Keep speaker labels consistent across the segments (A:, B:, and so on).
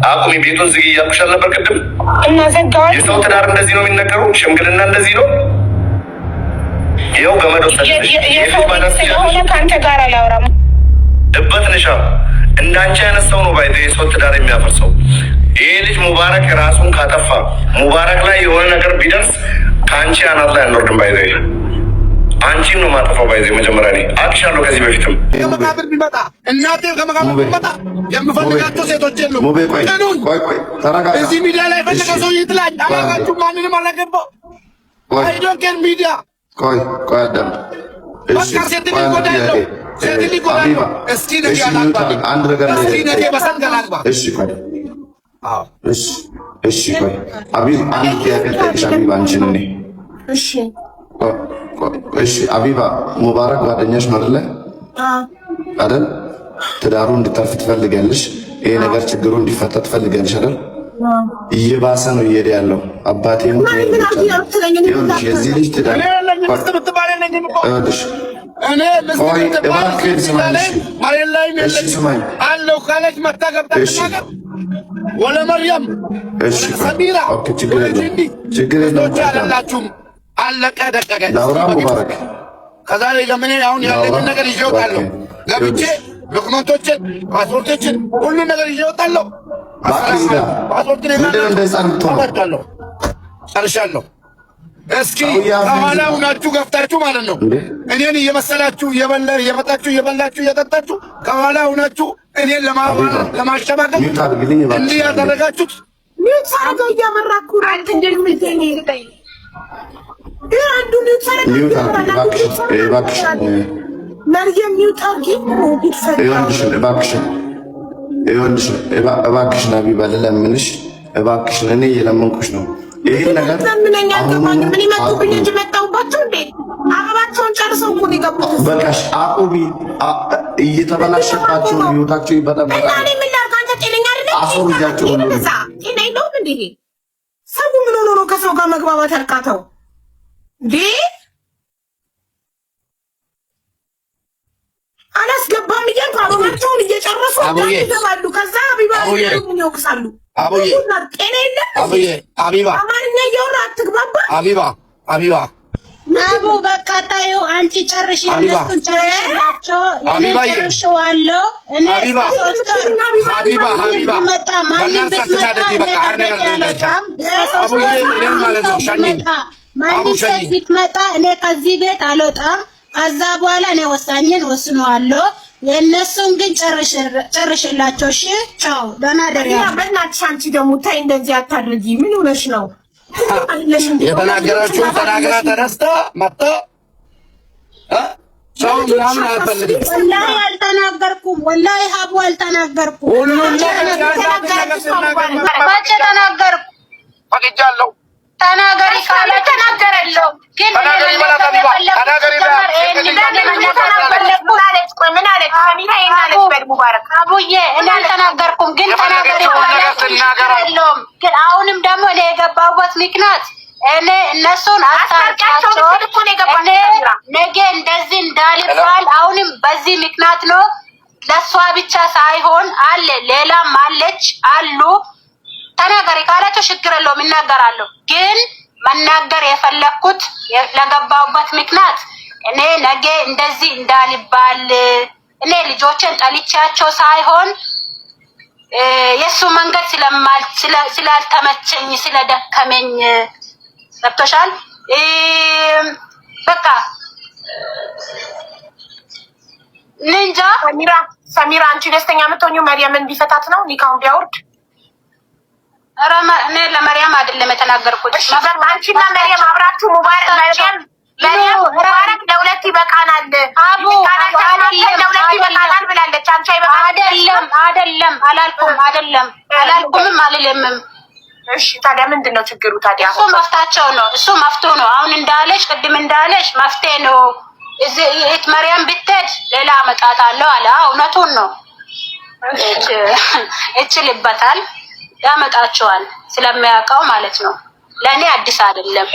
A: አቁሚ ቤቱን ዝጊ እያልኩሽ አልነበር ቅድም? የሰው ትዳር እንደዚህ ነው የሚነገሩ? ሽምግልና እንደዚህ ነው? ይኸው ገመድ ወሰድሽ።
B: ስለሆነ ከአንተ ጋር አላወራም።
A: እበት ነሻ እንዳንቺ አይነት ሰው ነው ባይዘ የሰው ትዳር የሚያፈርሰው። ይሄ ልጅ ሙባረክ ራሱን ካጠፋ ሙባረክ ላይ የሆነ ነገር ቢደርስ ከአንቺ አናት ላይ አንወርድም ባይዘ አንቺን ነው ማጠፋው ባይዘ መጀመሪያ እኔ አቅሻለሁ ከዚህ በፊትም
C: ከመቃብር ቢመጣ እናቴ ከመቃብር ቢመጣ የምፈልጋቸው ሴቶች የሉም። እዚህ ሚዲያ ላይ ፈለገ ሰው ይጥላኝ አላጋችሁ ማንንም አላገባው አይዶንኬር ሚዲያ
A: አዳም
C: በቃ ሴት ሊጎዳ ያለው ሴት ሊጎዳ ነው። እስኪ ነገ ያላግባ
A: አንድ ነገር
C: እስኪ ነገ በሰት ገላግባ
A: እሺ ቆይ አቢብ አንድ ጥያቄ ልጠይቅሽ አቢብ አንቺን እኔ እሺ አቢባ ሙባረክ ጓደኛሽ ነው አይደለ? አይደል? ትዳሩ እንድታርፍ ትፈልጋለሽ። ይሄ ነገር ችግሩ እንዲፈታ ትፈልጋለሽ አይደል? እየባሰ ነው እየሄደ ያለው። አባቴ ነው የዚህ ልጅ ትዳር
C: ወለ መርያም ሰሚራ
A: ችግር የለውም።
C: አለቀ ደቀቀ።
A: ሙባረክ
C: ከዛሬ ለምን አሁን ያለኝን ነገር ይዤ እወጣለሁ። ገብቼ ዶክመንቶችን፣ ፓስፖርቶችን ሁሉን ነገር ይዤ እወጣለሁ። ፓስፖርትን ጨርሻለሁ። እስኪ ከኋላ ሁናችሁ ገፍታችሁ ማለት ነው እኔን እየመሰላችሁ እየመጣችሁ እየበላችሁ እየጠጣችሁ ከኋላ ሁናችሁ እኔን ለማሸማገል እንዲህ ያደረጋችሁት
A: እባክሽን አቢባ ልለምንሽ፣ እባክሽን እኔ እየለመንኩሽ ነው። ይሄ ነገር
B: ምን ይመጡብኝ እንጂ መጣሁባቸው እንዴ? አበባቸውን ጨርሰው እኮ ነው የገቡት።
A: በቃሽ አቁቢ። እየተበላሸባቸው ህይወታቸው ይበጠበጣል።
B: ምን ላድርግ? አንተ ጤነኛ አይደለህ?
A: አስወርጃቸው ሁሉ
B: ጤና የለውም እንዴ? ሰው ምን ሆኖ ነው ከሰው ጋር መግባባት ያቃተው እንዴ? አላስገባም እያልኩ አበባቸውን እየጨረሱ ይገባሉ። ከዛ አቢባ ይወቅሳሉ። ጤና የለም።
C: አቢባ
B: አማርኛ እያወራ አትግባባ።
C: አቢባ
D: አቡ በቃ ታዩ አንቺ ጨርሽ እነሱን ጨርሽላቸው ጨርሽዋለሁ። እኔ ማንም ቢትመጣ እኔ ከዚህ ቤት አልወጣም። ከዛ በኋላ እኔ ወሳኝን ወስነዋለሁ። የእነሱን ግን ጨርሽላቸው። እሺ ቻው፣ ደህና ደሪ።
B: በእናትሽ አንቺ ደግሞ ታይ እንደዚህ አታድርጊ። ምን ሆነሽ ነው?
C: የተናገራችሁ ተናግራ ተነስታ መጣ ሰው ምናምን አልፈልግም።
D: ወላሂ አልተናገርኩም። ወላሂ ሀቡ አልተናገርኩም።
C: ሁሉም
D: ባጭ ተናገርኩ።
C: ፈቅጃለሁ።
D: ተናገሪ ካለ ተናገረለሁ። ግን
C: ተናገሪ ማለት አቢባ ተናገሪ
D: አቡዬ እኔ አልተናገርኩም። ግን ተናገሪ ካለ ተናገረለሁ። ግን አሁንም ደግሞ እኔ የገባሁበት ምክንያት እኔ እነሱን አታርቃቸው እኔ ነገ እንደዚህ እንዳልባል አሁንም በዚህ ምክንያት ነው። ለሷ ብቻ ሳይሆን አለ ሌላም አለች አሉ። ተናገሪ ካላቸው ችግር የለውም እናገራለሁ። ግን መናገር የፈለኩት ለገባሁበት ምክንያት እኔ ነገ እንደዚህ እንዳልባል እኔ ልጆችን ጠልቻቸው ሳይሆን የሱ መንገድ ስላልተመቸኝ ስለደከመኝ ገብቶሻል። በቃ ንንጃ
B: ሰሚራ አንቺ ደስተኛ የምትሆኚው መርየምን ቢፈታት ነው ኒካውን ቢያወርድ?
D: ኧረ እኔ ለመርያም አይደለም የተናገርኩት።
B: አንቺና መርየም አብራችሁ ሙባረክ ሙባረክ ለሁለት ይበቃናል ለሁለት ይበቃናል ብላለች። አንቺ
D: አይደለም አላልኩምም አልልምም።
B: እሺ ታዲያ ምንድን ነው ችግሩ ታዲያ?
D: እሱ መፍታቸው ነው። እሱ መፍቱ ነው። አሁን እንዳለሽ ቅድም እንዳለሽ መፍትሄ ነው። እዚህ መርያም ብትሄድ ሌላ አመጣታለሁ አለ። እውነቱን ነው። እችልበታል ያመጣቸዋል ስለሚያውቀው ማለት ነው። ለእኔ አዲስ አይደለም።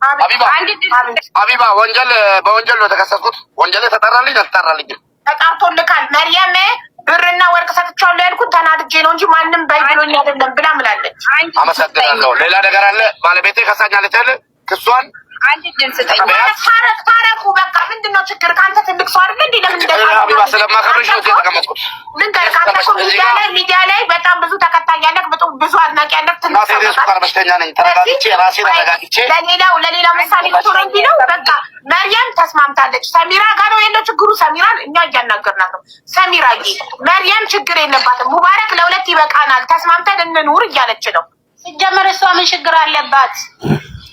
C: ሀቢባ በወንጀል ነው የተከሰስኩት። ወንጀል ተጠራልኝ አልተጠራልኝም?
B: ተጣርቶልካል። መርየም ብርና ወርቅ ሰጥቻለሁ ያልኩት ተናድጄ ነው እንጂ ማንም በይብሎኝ አይደለም ብላ ምላለች።
C: አመሰግናለሁ። ሌላ ነገር አለ? ባለቤቴ ከሳኛለች አይደል? ክሷን
B: አንድ ድል ስጠኝ። ታረቁ በቃ። ምንድነው ችግር? ከአንተ ትልቅ ሰው አይደል እንዴ? ለምን
C: ሀቢባ ስለማከብርሽ ነው የተቀመጥኩት።
B: ምን ታልካለኩ? ሚዲያ ላይ በጣም ብዙ ተከታይ ያለክ፣ ብዙ አድናቂ ያለክ ትልቅ ሰው ነው።
C: በሽተኛ ነኝ። ተረጋግቼ ራሴን አረጋግቼ
B: ለሌላ ምሳሌ ሆነኝ ነው። በቃ መርየም ተስማምታለች። ሰሚራ ጋር ነው ያለው ችግሩ። ሰሚራን እኛ እያናገርናት ነው። ሰሚራዬ መርየም ችግር የለባትም። ሙባረክ ለሁለት ይበቃናል፣ ተስማምተን እንኑር እያለች ነው።
D: ሲጀመር እሷ ምን ችግር አለባት?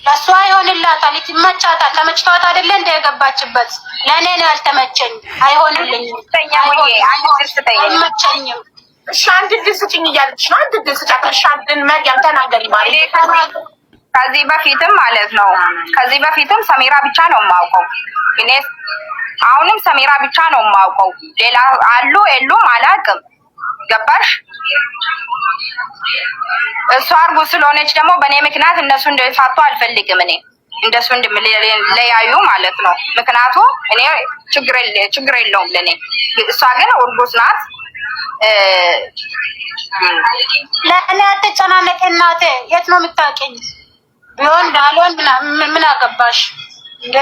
D: ለእሷ ይሆንላታል፣ ይመቻታል። ተመችቷት አይደለ እንደ የገባችበት። ለእኔ ነው ያልተመቸኝ። አይሆንልኝም፣ አይመቸኝም።
B: እሺ አንድ ድል ስጭኝ እያለች ነው። አንድ ድል ስጫት። እሺ አንድን መርየም ተናገሪ ማለት
E: ከዚህ በፊትም ማለት ነው። ከዚህ በፊትም ሰሚራ ብቻ ነው የማውቀው እኔ። አሁንም ሰሚራ ብቻ ነው የማውቀው። ሌላ አሉ የሉም አላውቅም። ገባሽ? እሷ እርጉዝ ስለሆነች ደግሞ በእኔ ምክንያት እነሱ እንደፋቱ አልፈልግም። እኔ እንደሱ እንደምለያዩ ማለት ነው። ምክንያቱ እኔ ችግር የለውም ለኔ። እሷ ግን እርጉዝ ናት።
D: ለእኔ አትጨናነቂ እናቴ። የት ነው የምታውቂኝ? ቢሆን ዳሎን ምን አገባሽ እንደ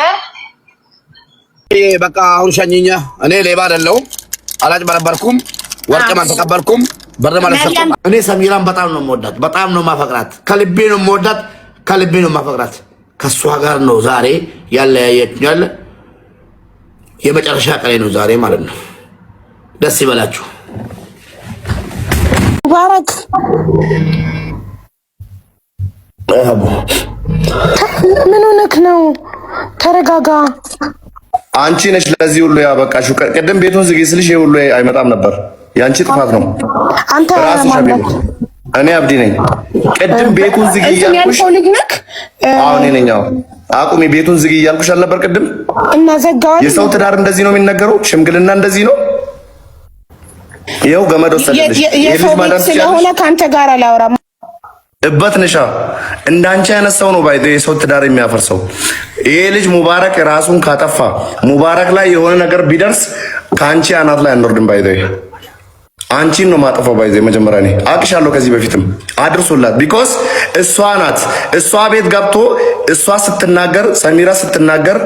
C: በቃ አሁን ሸኝኛ። እኔ ሌባ አይደለሁም፣ አላጭበረበርኩም፣ ወርቅም አልተቀበልኩም፣ ብርም አልሰጠኩም። እኔ ሰሚራን በጣም ነው የምወዳት፣ በጣም ነው የማፈቅራት። ከልቤ ነው የምወዳት፣ ከልቤ ነው የማፈቅራት። ከእሷ ጋር ነው ዛሬ ያለ የመጨረሻ ቀኔ ነው ዛሬ ማለት ነው። ደስ ይበላችሁ።
F: ሙባረክ ምን ሆነክ ነው? ተረጋጋ።
A: አንቺ ነሽ ለዚህ ሁሉ ያበቃሽው። ቅድም ቤቱን ዝጊ ስልሽ ይሄ ሁሉ አይመጣም ነበር። ያንቺ ጥፋት ነው።
F: አንተ
A: ራስሽ እኔ አብዲ ነኝ። ቅድም ቤቱን ዝጊ እያልኩሽ አሁን እኔ ነኝ። አቁሚ፣ ቤቱን ዝጊ እያልኩሽ አልነበር ቅድም?
F: እና ዘጋው።
A: የሰው ትዳር እንደዚህ ነው የሚነገረው? ሽምግልና እንደዚህ ነው? ይኸው ገመድ ወሰደልሽ።
F: የሰው ቤት ስለሆነ ከአንተ ጋር አላወራም።
A: እበት ነሻ እንዳንቺ አይነት ሰው ነው ባይቶ የሰው ትዳር የሚያፈርሰው። ይሄ ልጅ ሙባረክ ራሱን ካጠፋ ሙባረክ ላይ የሆነ ነገር ቢደርስ ከአንቺ አናት ላይ አንወርድም። ባይቶ አንቺን ነው ማጠፋው። ባይቶ መጀመሪያ እኔ አቅሻለሁ፣ ከዚህ በፊትም አድርሶላት። ቢኮዝ እሷ ናት እሷ ቤት ገብቶ እሷ ስትናገር፣ ሰሚራ ስትናገር፣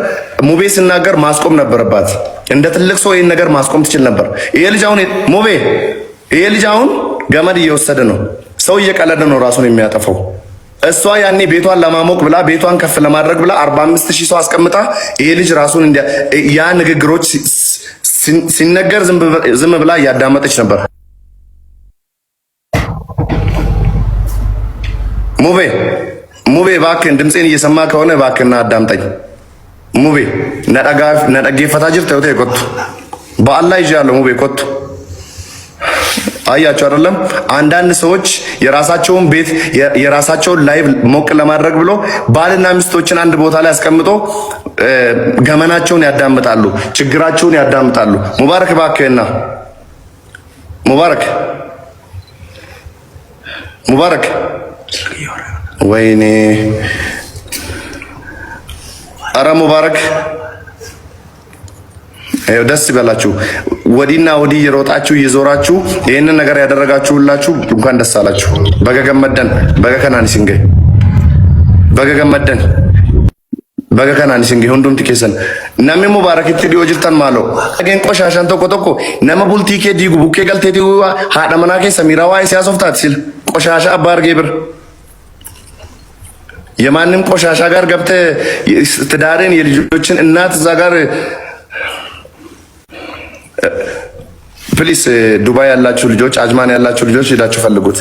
A: ሙቤ ሲናገር ማስቆም ነበረባት። እንደ ትልቅ ሰው ይሄን ነገር ማስቆም ትችል ነበር። ይሄ ልጅ አሁን ሙቤ ይሄ ልጅ አሁን ገመድ እየወሰደ ነው። ሰው እየቀለደ ነው ራሱን የሚያጠፋው። እሷ ያኔ ቤቷን ለማሞቅ ብላ ቤቷን ከፍ ለማድረግ ብላ 45,000 ሰው አስቀምጣ ይሄ ልጅ ራሱን ያ ንግግሮች ሲነገር ዝም ብላ እያዳመጠች ነበር። ሙቤ እባክህን ድምፄን እየሰማ ከሆነ እባክህና አዳምጠኝ። ሙቤ ነጠጌፈታ ጅር ተውቴ ኮቱ በአላህ ይዣለሁ። ሙቤ ኮቱ አያቸው አይደለም። አንዳንድ ሰዎች የራሳቸውን ቤት የራሳቸውን ላይቭ ሞቅ ለማድረግ ብሎ ባልና ሚስቶችን አንድ ቦታ ላይ አስቀምጦ ገመናቸውን ያዳምጣሉ፣ ችግራቸውን ያዳምጣሉ። ሙባረክ እባክህና ሙባረክ ወይኔ አረ ሙባረክ ደስ ይበላችሁ። ወዲና ወዲ እየሮጣችሁ እየዞራችሁ ይሄንን ነገር ያደረጋችሁ ሁላችሁ እንኳን ደስ አላችሁ። በገገመደን በገከናኒ ሲንገ በገገመደን በገከናኒ ሲንገ ሁንዱም ትኬሰን ነሚ ሙባረክ ትዲ ወጅርተን ማሎ ገን ቆሻሻን ተቆ ነመ ቡልቲ ከ ዲጉ ቡኬ ገልቴ ዲጉ ሃዳመና ከ ሰሚራዋ ሲያሶፍታት ሲል ቆሻሻ አባርጌ ብር የማንም ቆሻሻ ጋር ገብተ ትዳርን የልጆችን እናት እዛ ጋር ፕሊስ ዱባይ ያላችሁ ልጆች፣ አጅማን ያላችሁ ልጆች ሄዳችሁ ፈልጉት።